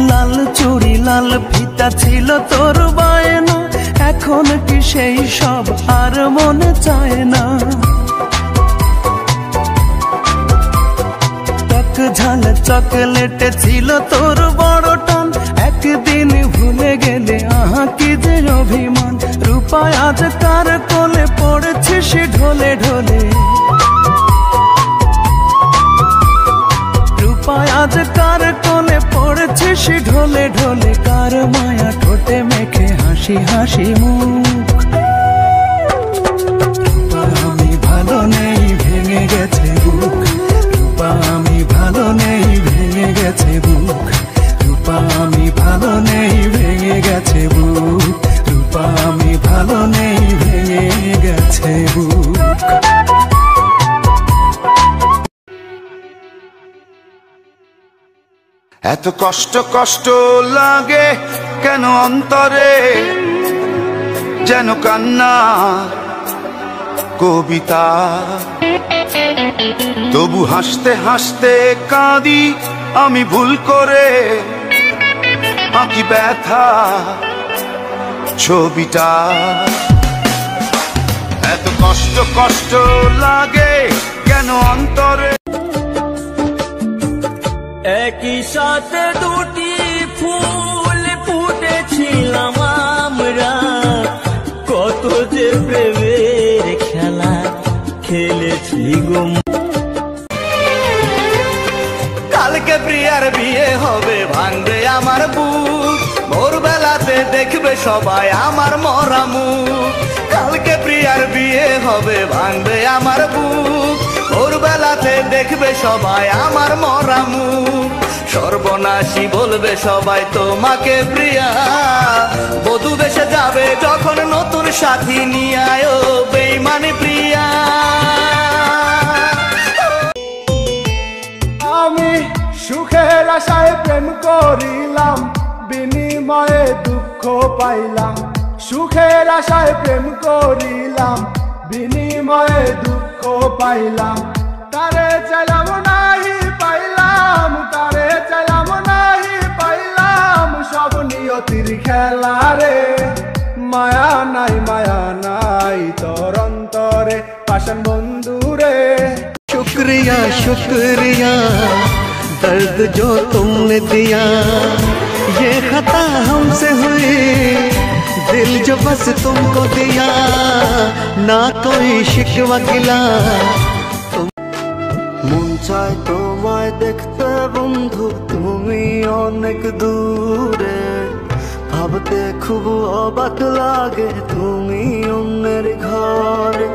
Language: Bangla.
লাল চুড়ি লাল ফিতা ছিল তোর বায়না, এখন কি সেই সব আর মনে চায় না? টক ঝাল চকলেটে ছিল তোর বড় টান, একদিন ভুলে গেলে আহা কি যে অভিমান। রূপা আজ কার কোলে পড়েছিস ঢলে ঢলে, রূপা আজ কার কোলে পড়েছিস ঢলে ঢলে। কার মায়া ঠোঁটে মেখে হাসি হাসি মুখ, রূপা আমি ভালো নেই ভেঙে গেছে বুক, রূপা আমি ভালো নেই ভেঙে গেছে বুক, রূপা আমি ভালো নেই ভেঙে গেছে বুক, রূপা আমি ভালো নেই ভেঙে গেছে বুক। এত কষ্ট কষ্ট লাগে কেন অন্তরে, যেন কান্না কবিতা। তবু হাসতে হাসতে কাঁদি আমি ভুল করে, আঁকি ব্যথা ছবিটা। এত কষ্ট কষ্ট লাগে কেন অন্তরে। একই সাথে দুটি ফুল ফুটেছিলাম আমরা, কত যে প্রেমের খেলা খেলেছি গো। কালকে প্রিয়ার বিয়ে হবে ভাঙবে আমার বুক, ভোরবেলাতে দেখবে সবাই আমার মরা মুখ। কালকে প্রিয়ার বিয়ে হবে ভাঙবে আমার বুক, ভোরবেলাতে দেখবে সবাই আমার মরা মুখ। সর্বনাশী বলবে সবাই তোমাকে প্রিয়া, বধূ বেশে যাবে যখন নতুন সাথী নিয়ে আয়ো বেইমানি প্রিয়া। আমি সুখের আশায় প্রেম করিলাম, বিনিময়ে দুঃখ পাইলাম। সুখের আশায় প্রেম করিলাম, বিনিময়ে দুঃখ পাইলাম। তারে চাইলাম নাহি পাইলাম, তারে চাইলাম নাহি পাইলাম। সব নিয়তির খেলা রে, মায়া নাই তোর অন্তরে পাষাণ বন্ধু রে। शुक्रिया शुक्रिया दर्द जो तुमने दिया, ये खता हमसे हुई दिल जो बस तुमको दिया, ना कोई शिकवा गिला। মন চায় তোমায় দেখতে বন্ধু, তুমি অনেক দূরে। ভাবতে খুব অবাক লাগে তুমি অন্যের ঘরে।